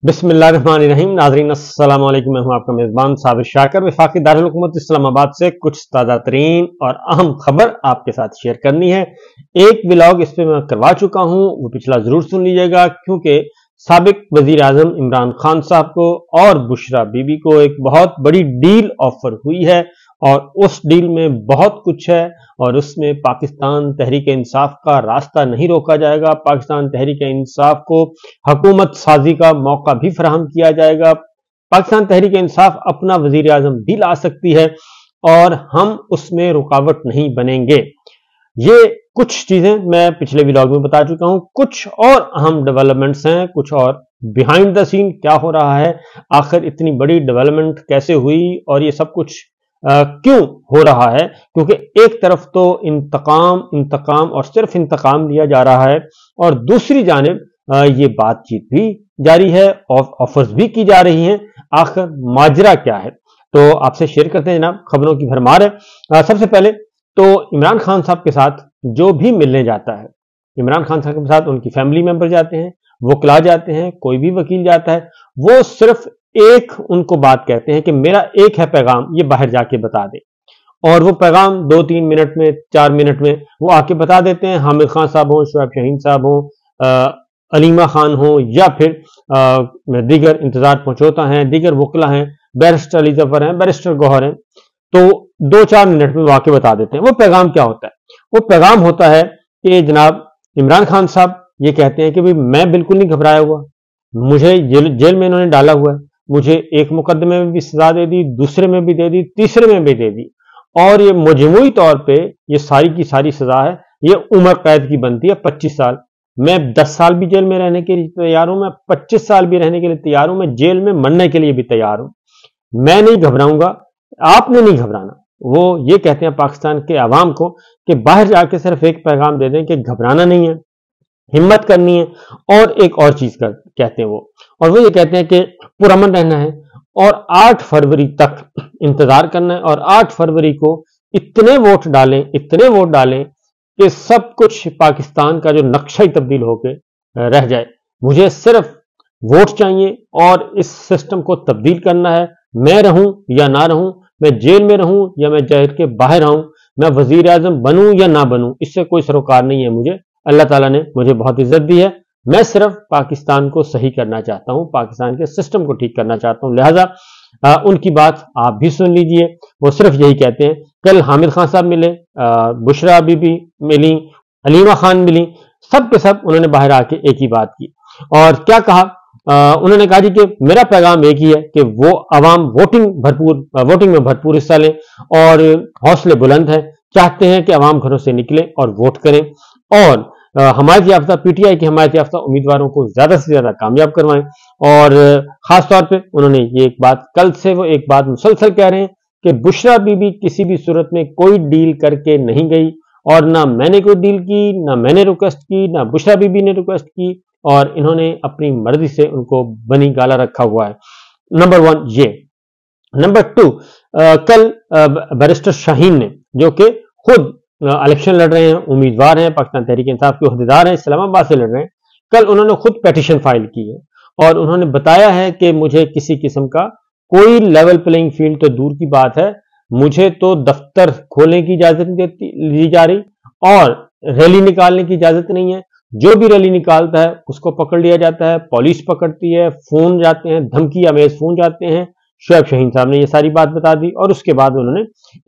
बिस्मिल्लाहिर्रहमानिर्रहीम। नाज़रीन अस्सलाम वालेकुम। मैं हूं आपका मेज़बान साबिर शाकर। वफाकी दारुल हुकूमत इस्लामाबाद से कुछ ताज़ा तरीन और अहम खबर आपके साथ शेयर करनी है। एक व्लॉग इस पे मैं करवा चुका हूं, वो पिछला जरूर सुन लीजिएगा, क्योंकि साबिक वजीर आजम इमरान खान साहब को और बुशरा बीबी को एक बहुत बड़ी डील ऑफर हुई है और उस डील में बहुत कुछ है और उसमें पाकिस्तान तहरीक इंसाफ का रास्ता नहीं रोका जाएगा। पाकिस्तान तहरीक इंसाफ को हुकूमत साजी का मौका भी फराहम किया जाएगा। पाकिस्तान तहरीक इंसाफ अपना वजीर आजम भी ला सकती है और हम उसमें रुकावट नहीं बनेंगे। ये कुछ चीजें मैं पिछले व्लॉग में बता चुका हूं। कुछ और अहम डेवलपमेंट्स हैं, कुछ और बिहाइंड द सीन क्या हो रहा है, आखिर इतनी बड़ी डेवलपमेंट कैसे हुई और ये सब कुछ क्यों हो रहा है। क्योंकि एक तरफ तो इंतकाम और सिर्फ इंतकाम लिया जा रहा है और दूसरी जानिब ये बातचीत भी जारी है और ऑफर्स भी की जा रही हैं। आखिर माजरा क्या है, तो आपसे शेयर करते हैं जनाब। खबरों की भरमार है। सबसे पहले तो इमरान खान साहब के साथ जो भी मिलने जाता है, इमरान खान साहब के साथ उनकी फैमिली मेंबर जाते हैं, वकला जाते हैं, कोई भी वकील जाता है, वो सिर्फ एक उनको बात कहते हैं कि मेरा एक है पैगाम, ये बाहर जाके बता दे। और वो पैगाम 2-3 मिनट में, 4 मिनट में वो आके बता देते हैं। हामिद खान साहब हो, शुएब शाहीन साहब हो, अलीमा खान हो, या फिर दीगर इंतजार पहुंचोता हैं, दीगर वकला हैं, बैरिस्टर अली जफर हैं, बैरिस्टर गौहर हैं, तो 2-4 मिनट में वाकई बता देते हैं। वो पैगाम क्या होता है? वो पैगाम होता है कि जनाब इमरान खान साहब ये कहते हैं कि भाई मैं बिल्कुल नहीं घबराया हुआ, मुझे जेल में इन्होंने डाला हुआ है, मुझे एक मुकदमे में भी सजा दे दी, दूसरे में भी दे दी, तीसरे में भी दे दी, और ये मजमूई तौर पे ये सारी की सारी सजा है, ये उम्र कैद की बनती है 25 साल। मैं 10 साल भी जेल में रहने के लिए तैयार हूं, मैं 25 साल भी रहने के लिए तैयार हूं, मैं जेल में मरने के लिए भी तैयार हूं। मैं नहीं घबराऊंगा, आपने नहीं घबराना। वो ये कहते हैं पाकिस्तान के अवाम को कि बाहर जाके सिर्फ एक पैगाम दे दें कि घबराना नहीं है, हिम्मत करनी है। और एक और चीज कहते हैं वो, और वो ये कहते हैं कि पुरअमन रहना है और 8 फरवरी तक इंतजार करना है और 8 फरवरी को इतने वोट डालें कि सब कुछ पाकिस्तान का जो नक्शा ही तब्दील होकर रह जाए। मुझे सिर्फ वोट चाहिए और इस सिस्टम को तब्दील करना है। मैं रहूं या ना रहूं, मैं जेल में रहूं या मैं जेल के बाहर आऊं, मैं वजीर आजम बनूं या ना बनूं, इससे कोई सरोकार नहीं है मुझे। अल्लाह ताला ने मुझे बहुत इज्जत दी है, मैं सिर्फ पाकिस्तान को सही करना चाहता हूं, पाकिस्तान के सिस्टम को ठीक करना चाहता हूं। लिहाजा उनकी बात आप भी सुन लीजिए। वो सिर्फ यही कहते हैं। कल हामिद खान साहब मिले, बुशरा बीबी मिली, अलीमा खान मिली, सब के सब उन्होंने बाहर आके एक ही बात की और क्या कहा। उन्होंने कहा जी कि मेरा पैगाम एक ही है कि वो अवाम वोटिंग में भरपूर हिस्सा लें और हौसले बुलंद हैं, चाहते हैं कि अवाम घरों से निकले और वोट करें और हमायत याफ्ता पीटीआई के हमायत याफ्ता उम्मीदवारों को ज्यादा से ज्यादा कामयाब करवाएं। और खास तौर पे उन्होंने ये एक बात, कल से वो एक बात मुसलसल कह रहे हैं कि बुशरा बीबी किसी भी सूरत में कोई डील करके नहीं गई और ना मैंने कोई डील की, ना मैंने रिक्वेस्ट की, ना बुशरा बीबी ने रिक्वेस्ट की, और इन्होंने अपनी मर्जी से उनको बनी गाला रखा हुआ है। नंबर 1 ये। नंबर 2, कल बैरिस्टर शाहीन ने, जो कि खुद इलेक्शन लड़ रहे हैं, उम्मीदवार हैं, पाकिस्तान तहरीक इंसाफ के अहदेदार हैं, इस्लामाबाद से लड़ रहे हैं, कल उन्होंने खुद पेटिशन फाइल की है और उन्होंने बताया है कि मुझे किसी किस्म का कोई लेवल प्लेइंग फील्ड तो दूर की बात है, मुझे तो दफ्तर खोलने की इजाजत नहीं दी जा रही और रैली निकालने की इजाजत नहीं है। जो भी रैली निकालता है उसको पकड़ लिया जाता है, पुलिस पकड़ती है, फोन जाते हैं, धमकी अमेज फोन जाते हैं। शुएब शाहीन साहब ने ये सारी बात बता दी और उसके बाद उन्होंने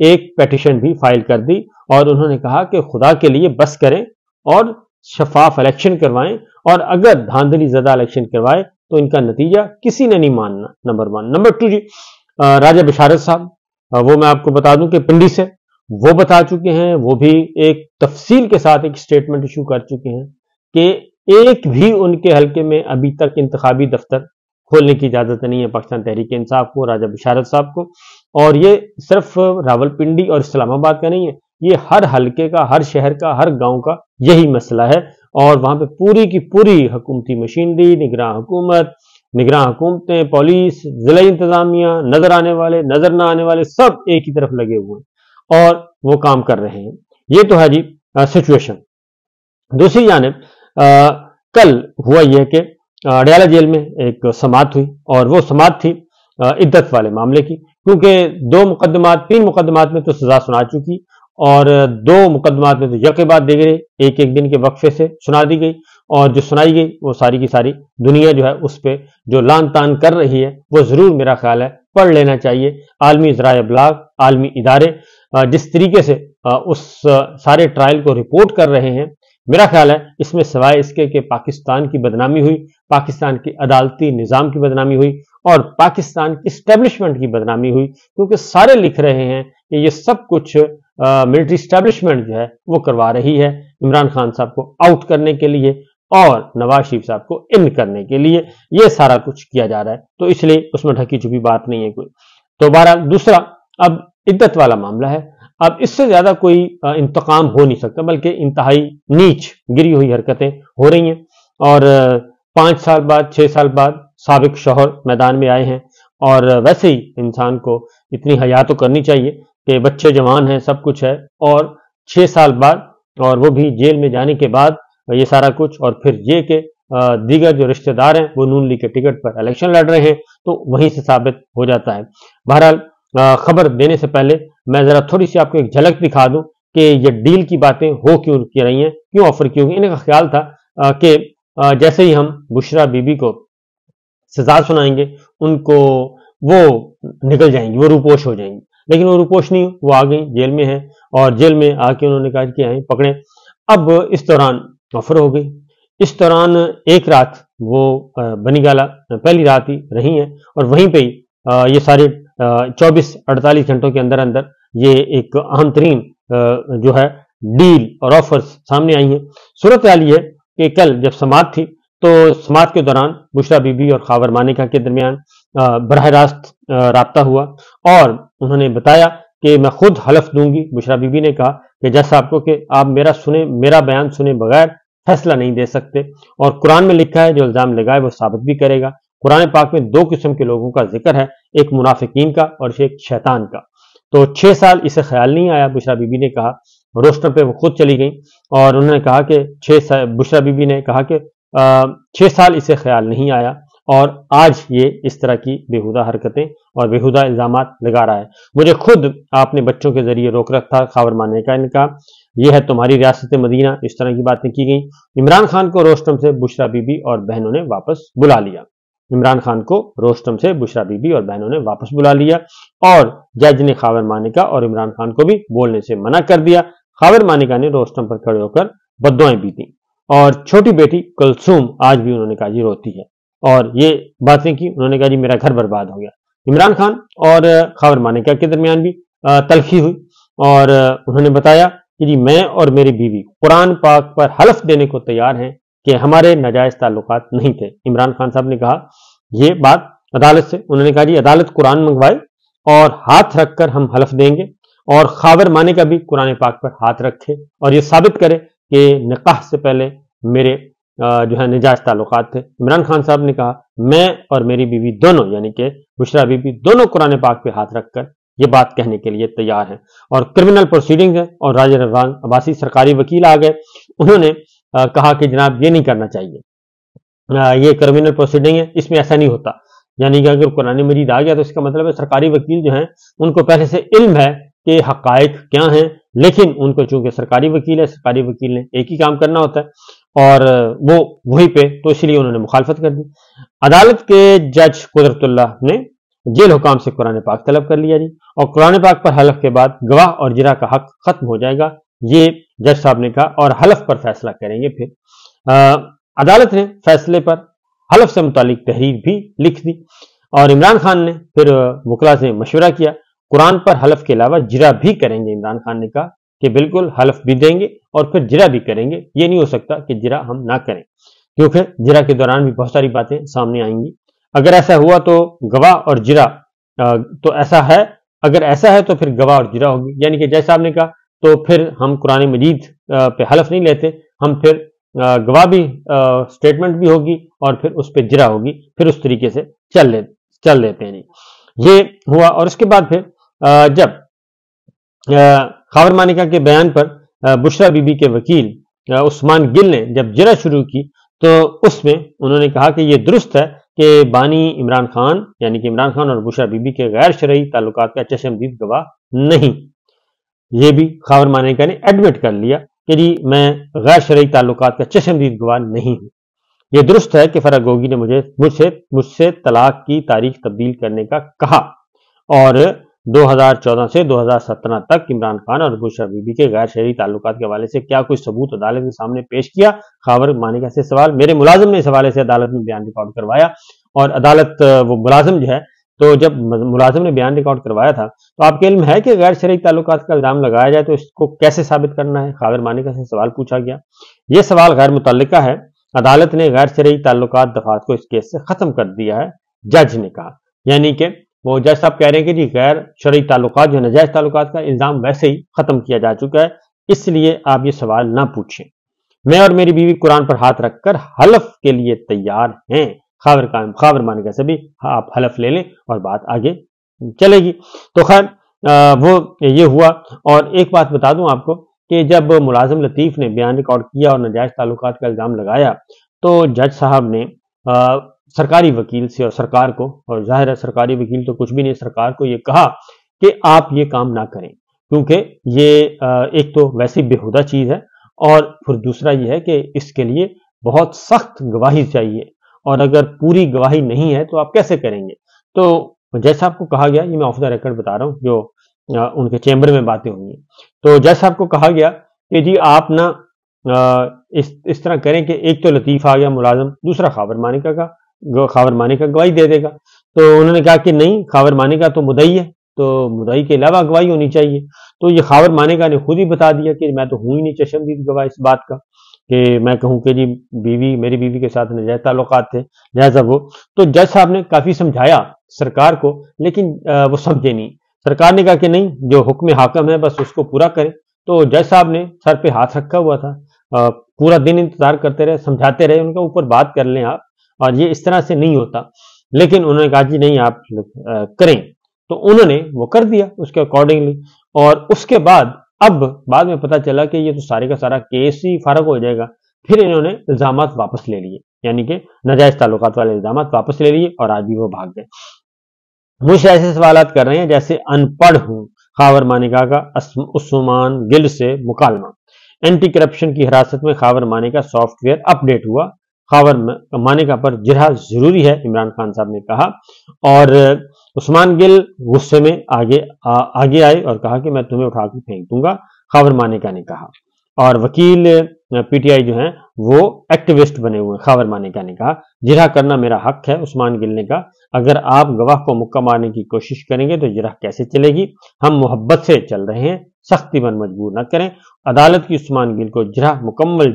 एक पेटिशन भी फाइल कर दी और उन्होंने कहा कि खुदा के लिए बस करें और शफाफ इलेक्शन करवाएं, और अगर धांधली ज़्यादा इलेक्शन करवाए तो इनका नतीजा किसी ने नहीं मानना। नंबर 1। नंबर 2 जी, राजा बशारत साहब, वो मैं आपको बता दूं कि पिंडी से वो बता चुके हैं, वो भी एक तफसील के साथ एक स्टेटमेंट इशू कर चुके हैं कि एक भी उनके हल्के में अभी तक इंतखाबी दफ्तर खोलने की इजाजत नहीं है पाकिस्तान तहरीक इंसाफ को, राजा बशारत साहब को। और ये सिर्फ रावलपिंडी और इस्लामाबाद का नहीं है, ये हर हल्के का, हर शहर का, हर गांव का यही मसला है। और वहां पे पूरी की पूरी हुकूमती मशीनरी, निगरान हुकूमत, निगरान हुकूमतें, पुलिस, जिला इंतजामिया, नजर आने वाले, नजर ना आने वाले, सब एक ही तरफ लगे हुए हैं और वो काम कर रहे हैं। ये तो है जी सिचुएशन। दूसरी जानिब कल हुआ यह कि अडयाला जेल में एक समाअत हुई और वो समाअत थी इद्दत वाले मामले की, क्योंकि 3 मुकदमात में तो सजा सुना चुकी और 2 मुकदमात में तो यके बाद दे गई, एक एक दिन के वक्फे से सुना दी गई और जो सुनाई गई वो सारी की सारी दुनिया जो है उस पर जो लान तान कर रही है वो जरूर मेरा ख्याल है पढ़ लेना चाहिए। आलमी ज़राए अबलाग, आलमी इदारे जिस तरीके से उस सारे ट्रायल को रिपोर्ट कर रहे हैं, मेरा ख्याल है इसमें सवाए इसके कि पाकिस्तान की बदनामी हुई, पाकिस्तान की अदालती निज़ाम की बदनामी हुई और पाकिस्तान की स्टैब्लिशमेंट की बदनामी हुई, क्योंकि सारे लिख रहे हैं कि ये सब कुछ मिलिट्री स्टैब्लिशमेंट जो है वो करवा रही है इमरान खान साहब को आउट करने के लिए और नवाज शरीफ साहब को इन करने के लिए ये सारा कुछ किया जा रहा है, तो इसलिए उसमें ढकी छुपी बात नहीं है कोई। तो बहरहाल दूसरा अब इद्दत वाला मामला है। अब इससे ज्यादा कोई इंतकाम हो नहीं सकता, बल्कि इंतहाई नीच गिरी हुई हरकतें हो रही हैं और 5 साल बाद 6 साल बाद साबिक शौहर मैदान में आए हैं और वैसे ही इंसान को इतनी हया तो करनी चाहिए कि बच्चे जवान हैं, सब कुछ है और 6 साल बाद और वो भी जेल में जाने के बाद ये सारा कुछ, और फिर ये कि दीगर जो रिश्तेदार हैं वो नून लीग के टिकट पर इलेक्शन लड़ रहे हैं, तो वहीं से साबित हो जाता है। बहरहाल खबर देने से पहले मैं जरा थोड़ी सी आपको एक झलक दिखा दूं कि ये डील की बातें हो क्यों की रही हैं, क्यों ऑफर की होगी। इनका ख्याल था कि जैसे ही हम बुशरा बीबी को सजा सुनाएंगे उनको वो निकल जाएंगी, वो रूपोश हो जाएंगी, लेकिन वो रूपोश नहीं, वो आ गई जेल में है और जेल में आके उन्होंने कहा कि आए पकड़े। अब इस दौरान ऑफर हो गई, इस दौरान एक रात वो बनीगाला पहली रात ही रही हैं और वहीं पे ही ये सारे 24-48 घंटों के अंदर अंदर ये एक अहम तरीन जो है डील और ऑफर्स सामने आई हैं। सूरत हाल ये कि कल जब समाअत थी तो समाअत के दौरान बुशरा बीबी और खावर मानिका के दरमियान बराह रास्त राब्ता हुआ और उन्होंने बताया कि मैं खुद हलफ दूंगी। बुशरा बीबी ने कहा कि जज साहब को कि आप मेरा बयान सुने बगैर फैसला नहीं दे सकते और कुरान में लिखा है जो इल्जाम लगाए वो साबित भी करेगा। कुरान पाक में 2 किस्म के लोगों का जिक्र है, एक मुनाफिकीन का और एक शैतान का। तो 6 साल इसे ख्याल नहीं आया, बुशरा बीबी ने कहा। रोस्टर पे वो खुद चली गई और उन्होंने कहा कि बुशरा बीबी ने कहा कि 6 साल इसे ख्याल नहीं आया और आज ये इस तरह की बेहुदा हरकतें और बेहुदा इल्जामात लगा रहा है। मुझे खुद आपने बच्चों के जरिए रोक रखा, खावर मानने का इनका यह है तुम्हारी रियासत मदीना, इस तरह की बातें की गई। इमरान खान को रोस्टम से बुशरा बीबी और बहनों ने वापस बुला लिया। इमरान खान को रोस्टम से बुशरा बीबी और बहनों ने वापस बुला लिया और जज ने खावर मानिका और इमरान खान को भी बोलने से मना कर दिया। खावर मानिका ने रोस्टम पर खड़े होकर बद्दुआएं बीती और छोटी बेटी कुलसूम आज भी उन्होंने कहा जी रोती है और ये बातें की। उन्होंने कहा जी मेरा घर बर्बाद हो गया। इमरान खान और खावर मानिका के दरमियान भी तलखी हुई और उन्होंने बताया कि जी मैं और मेरी बीवी कुरान पाक पर हलफ देने को तैयार हैं कि हमारे नाजायज ताल्लुकात नहीं थे। इमरान खान साहब ने कहा ये बात अदालत से, उन्होंने कहा जी अदालत कुरान मंगवाए और हाथ रखकर हम हलफ देंगे और खावर मानिका भी कुरान पाक पर हाथ रखे और ये साबित करे कि निकाह से पहले मेरे जो है निजायज ताल्लुकात थे। इमरान खान साहब ने कहा मैं और मेरी बीवी दोनों यानी कि बुशरा बीबी दोनों कुरान पाक पे हाथ रखकर ये बात कहने के लिए तैयार हैं और क्रिमिनल प्रोसीडिंग है और राजा रवान अब्बासी सरकारी वकील आ गए। उन्होंने कहा कि जनाब ये नहीं करना चाहिए, ये क्रिमिनल प्रोसीडिंग है, इसमें ऐसा नहीं होता। यानी कि अगर कुरान मजीद आ गया तो इसका मतलब है सरकारी वकील जो हैं उनको पहले से इल्म है कि हकायक क्या हैं, लेकिन उनको चूंकि सरकारी वकील है, सरकारी वकील ने एक ही काम करना होता है और वो वहीं पे, तो इसलिए उन्होंने मुखालफत कर दी। अदालत के जज कुदरतुल्लाह ने जेल हुकाम से कुरान पाक तलब कर लिया जी और कुरान पाक पर हलफ के बाद गवाह और जिरा का हक खत्म हो जाएगा, ये जज साहब ने कहा और हलफ पर फैसला करेंगे। फिर अदालत ने फैसले पर हलफ से मुतालिक तहरीर भी लिख दी और इमरान खान ने फिर वकला से मशवरा किया, कुरान पर हलफ के अलावा जिरा भी करेंगे। इमरान खान ने कहा कि बिल्कुल हलफ भी देंगे और फिर जिरा भी करेंगे, ये नहीं हो सकता कि जिरा हम ना करें, क्योंकि जिरा के दौरान भी बहुत सारी बातें सामने आएंगी। अगर ऐसा हुआ तो गवाह और जिरा तो ऐसा है, अगर ऐसा है तो फिर गवाह और जिरा होगी, यानी कि जैसा आपने कहा तो फिर हम कुरान मजीद पे हलफ नहीं लेते, हम फिर गवाह भी स्टेटमेंट भी होगी और फिर उस पर जिरा होगी, फिर उस तरीके से चल लेते हैं। ये हुआ और उसके बाद फिर जब खावर मानिका के बयान पर बुशरा बीबी के वकील उस्मान गिल ने जब जिरा शुरू की تو اس میں انہوں نے کہا کہ یہ درست ہے کہ بانی عمران خان یعنی کہ عمران خان اور بشرا بی بی کے غیر شرعی تعلقات کا چشمدید گواہ نہیں. یہ بھی خاور مانیکا نے ایڈمٹ کر لیا کہ جی میں غیر شرعی تعلقات کا چشمدید گواہ نہیں ہوں. یہ درست ہے کہ فرح گوگی نے مجھ سے طلاق کی تاریخ تبدیل کرنے کا کہا اور 2014 سے 2017 تک عمران خان اور بشرا بی بی کے غیر شرعی تعلقات کے حوالے سے کیا کوئی ثبوت عدالت کے سامنے پیش کیا. خاور مانیکا سے سوال. میرے ملازم نے اس حوالے سے عدالت میں بیان ریکارڈ کروایا اور عدالت وہ ملازم جو ہے تو جب ملازم نے بیان ریکارڈ کروایا تھا تو آپ کے علم ہے کہ غیر شرعی تعلقات کا الزام لگایا جائے تو اس کو کیسے ثابت کرنا ہے. خاور مانیکا سے سوال پوچھا گیا. یہ سوال غیر متعلقہ ہے. عدالت نے غیر شرعی تعلقات دفعات کو اس کیس سے ختم کر دیا ہے. جج نے کہا یعنی کہ وہ جج صاحب کہہ رہے ہیں کہ جی غیر شرعی تعلقات جو ناجائز تعلقات کا الزام ویسے ہی ختم کیا جا چکا ہے, اس لیے آپ یہ سوال نہ پوچھیں. میں اور میری بیوی قرآن پر ہاتھ رکھ کر حلف کے لیے تیار ہیں. خاور مانیکا سے بھی آپ حلف لے لیں اور بات آگے چلے گی. تو خیر وہ یہ ہوا. اور ایک بات بتا دوں آپ کو کہ جب ملازم لطیف نے بیان ریکارڈ کیا اور ناجائز تعلقات کا الزام لگایا تو جج صاحب نے سرکاری وکیل سے اور سرکار کو, اور ظاہر ہے سرکاری وکیل تو کچھ بھی نہیں, سرکار کو یہ کہا کہ آپ یہ کام نہ کریں کیونکہ یہ ایک تو ویسی بیہودہ چیز ہے اور پھر دوسرا یہ ہے کہ اس کے لیے بہت سخت گواہی چاہیے اور اگر پوری گواہی نہیں ہے تو آپ کیسے کریں گے. تو جج صاحب کو کہا گیا, یہ میں آف دا ریکارڈ بتا رہا ہوں جو ان کے چیمبر میں باتیں ہوئی ہیں, تو جج صاحب کو کہا گیا کہ جی آپ نہ اس طرح کریں کہ ایک تو لطیف آ گیا ملازم, دوسرا خاور مانیکا گواہی دے دے گا. تو انہوں نے کہا کہ نہیں, خاور مانیکا تو مدعی ہے تو مدعی کے علاوہ گواہی ہونی چاہیے. تو یہ خاور مانیکا نے خود ہی بتا دیا کہ میں تو ہوں ہی نہیں چشمدید گواہ اس بات کا کہ میں کہوں کہ جی میری بیوی کے ساتھ ناجائز تعلقات تھے لہٰذا وہ. تو جج صاحب نے کافی سمجھایا سرکار کو لیکن وہ سمجھے نہیں. سرکار نے کہا کہ نہیں, جو حکم حاکم ہے بس اس کو پورا کریں. تو جج صاحب نے سر پہ ہاتھ رکھا ہوا تھا, پورا دن انتظار کرتے رہے, سمجھاتے رہے ان کا اوپر بات کر لیں آپ, اور یہ اس طرح سے نہیں ہوتا. لیکن انہوں نے کہا جی نہیں آپ کریں. تو انہوں نے وہ کر دیا اس کے اکارڈنگلی. اور اس کے بعد اب بعد میں پتا چلا کہ یہ تو سارے کا سارا کیس ہی فارغ ہو جائے گا. پھر انہوں نے الزامات واپس لے لیے, یعنی کہ ناجائز تعلقات والے الزامات واپس لے لیے اور آج بھی وہ بھاگ گئے. مجھ سے ایسے سوالات کر رہے ہیں جیسے ان پڑھ ہوں. خاور مانیکا کا عثمان گل سے مکالمہ. اینٹی کرپشن کی حراست میں Khawar Manika software update ہوا. خاور مانیکا پر جرح ضروری ہے, عمران خان صاحب نے کہا. اور عثمان گل غصے میں آگے آئے اور کہا کہ میں تمہیں اٹھا کے پھینک دوں گا, خاور مانیکا نے کہا. اور وکیل پی ٹی آئی جو ہیں وہ ایکٹیوسٹ بنے ہوئے ہیں. خاور مانیکا نے کہا جرح کرنا میرا حق ہے. عثمان گل نے کہا اگر آپ گواہ کو مکہ مارنے کی کوشش کریں گے تو جرح کیسے چلے گی, ہم محبت سے چل رہے ہیں, سختی پر مجبور نہ کریں. عدالت کی عثمان گل کو جرح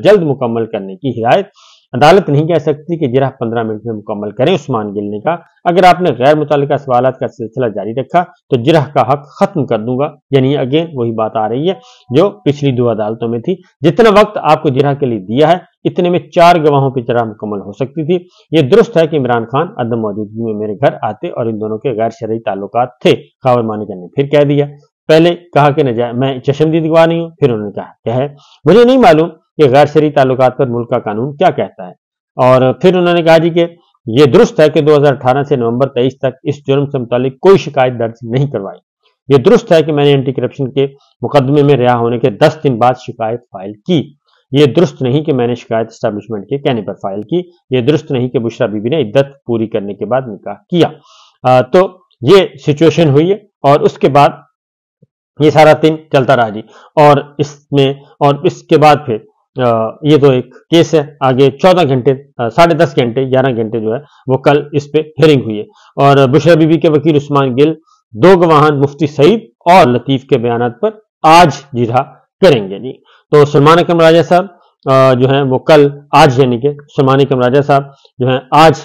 جلد مکمل کرنے کی ہدایت. عدالت نہیں کہہ سکتی کہ جرح 15 منٹ میں مکمل کریں. عثمان گل نے کہا اگر آپ نے غیر متعلقہ سوالات کا سلسلہ جاری رکھا تو جرح کا حق ختم کر دوں گا. یعنی اگین وہی بات آ رہی ہے جو پچھلی 2 عدالتوں میں تھی. جتنا وقت آپ کو جرح کے لیے دیا ہے اتنے میں 4 گواہوں کی جرح مکمل ہو سکتی تھی. یہ درست ہے کہ عمران خان عدم موجودگی میں میرے گھر آتے اور ان دونوں کے غیر شرعی تعلقات تھے. خاور مانیکا نے پھر کہہ دیا, پہلے کہا کہ میں چشمدید گواہ نہیں ہوں, پھر انہوں نے کہا کیا ہے مجھے نہیں معلوم کہ غیر شرعی تعلقات پر ملک کا قانون کیا کہتا ہے. اور پھر انہوں نے کہا جی کہ یہ درست ہے کہ 2018 سے نومبر 23 تک اس جرم سے متعلق کوئی شکایت درج نہیں کروائی. یہ درست ہے کہ میں نے اینٹی کرپشن کے مقدمے میں رہا ہونے کے 10 دن بعد شکایت فائل کی. یہ درست نہیں کہ میں نے شکایت اسٹیبلشمنٹ کے کہنے پر فائل کی. یہ درست نہیں کہ بشرا بی بی نے عدت پوری کرنے کے بعد نکاح کیا. تو یہ سچویشن ہوئی ہے اور اس کے بعد یہ سارا دن چلتا رہا جی. اور اس کے بعد پھر یہ تو ایک کیس ہے, آگے 14 گھنٹے 10.5 گھنٹے 11 گھنٹے جو ہے وہ کل اس پہ ہیئرنگ ہوئی ہے. اور بشرا بی بی کے وکیل عثمان گل 2 گواہان مفتی سعید اور لطیف کے بیانات پر آج جرح کریں گے جی. تو سلمان اکرم راجہ صاحب جو ہیں وہ کل آج یعنی کہ سلمان اکرم راجہ صاحب جو ہیں آج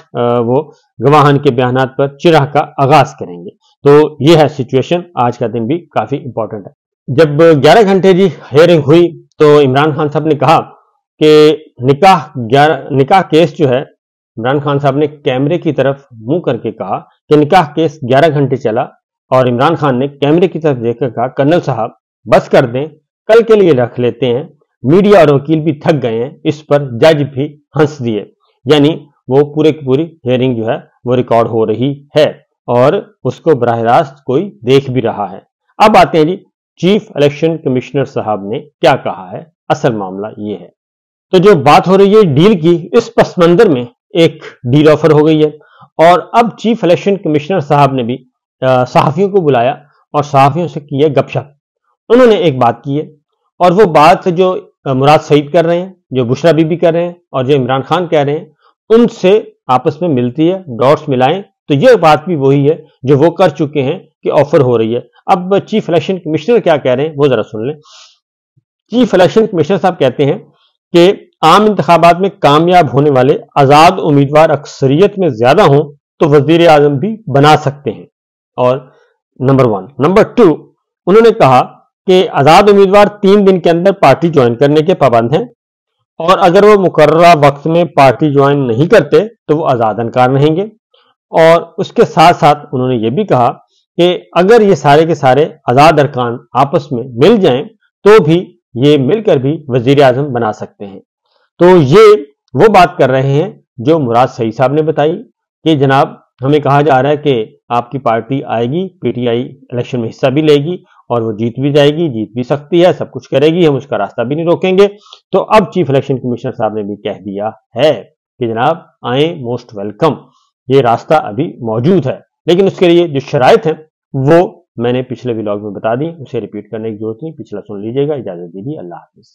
وہ گواہان کے بیانات پر جرح کا آغاز کریں گے. تو یہ ہے سچویشن. آج کا دن بھی کافی امپورٹنٹ ہے. جب 11 گھنٹے جی ہیئرنگ ہوئی تو عمران خان صاحب نے کہا کہ نکاح کیس جو ہے, عمران خان صاحب نے کیمرے کی طرف منہ کر کے کہا کہ نکاح کیس 11 گھنٹے چلا. اور عمران خان نے کیمرے کی طرف دیکھ کر کہا کرنل صاحب بس کر دیں, کل کے لیے رکھ لیتے ہیں, मीडिया और वकील भी थक गए हैं, इस पर जज भी हंस दिए। यानी वो पूरे की पूरी हियरिंग जो है वो रिकॉर्ड हो रही है और उसको बराह रास्त कोई देख भी रहा है। अब आते हैं जी, चीफ इलेक्शन कमिश्नर साहब ने क्या कहा है। असल मामला ये है, तो जो बात हो रही है डील की, इस पस मंजर में एक डील ऑफर हो गई है और अब चीफ इलेक्शन कमिश्नर साहब ने भी सहाफियों को बुलाया और सहाफियों से की है गपशप। उन्होंने एक बात की है और वो बात जो मुराद सईद कर रहे हैं, जो बुशरा बीबी कर रहे हैं और जो इमरान खान कह रहे हैं, उनसे आपस में मिलती है। डॉट्स मिलाएं तो ये बात भी वही है जो वो कर चुके हैं कि ऑफर हो रही है। अब चीफ इलेक्शन कमिश्नर क्या कह रहे हैं वो जरा सुन लें। चीफ इलेक्शन कमिश्नर साहब कहते हैं कि आम इंतखाबात में कामयाब होने वाले आजाद उम्मीदवार अक्सरियत में ज्यादा हों तो वजीर आजम भी बना सकते हैं। और नंबर 1, नंबर 2, उन्होंने कहा कि आजाद उम्मीदवार 3 दिन के अंदर पार्टी ज्वाइन करने के पाबंद हैं और अगर वो मुकर्ररा वक्त में पार्टी ज्वाइन नहीं करते तो वो आजाद इनकार रहेंगे। और उसके साथ साथ उन्होंने ये भी कहा कि अगर ये सारे के सारे आजाद अरकान आपस में मिल जाएं तो भी ये मिलकर भी वजीर आजम बना सकते हैं। तो ये वो बात कर रहे हैं जो मुराद सईद साहब ने बताई कि जनाब हमें कहा जा रहा है कि आपकी पार्टी आएगी, पीटीआई इलेक्शन में हिस्सा भी लेगी और वो जीत भी जाएगी, जीत भी सकती है, सब कुछ करेगी, हम उसका रास्ता भी नहीं रोकेंगे। तो अब चीफ इलेक्शन कमिश्नर साहब ने भी कह दिया है कि जनाब आए, मोस्ट वेलकम, ये रास्ता अभी मौजूद है, लेकिन उसके लिए जो शराइत है वो मैंने पिछले व्लॉग में बता दी, उसे रिपीट करने की जरूरत नहीं, पिछला सुन लीजिएगा। इजाजत दीजिए, अल्लाह हाफिज।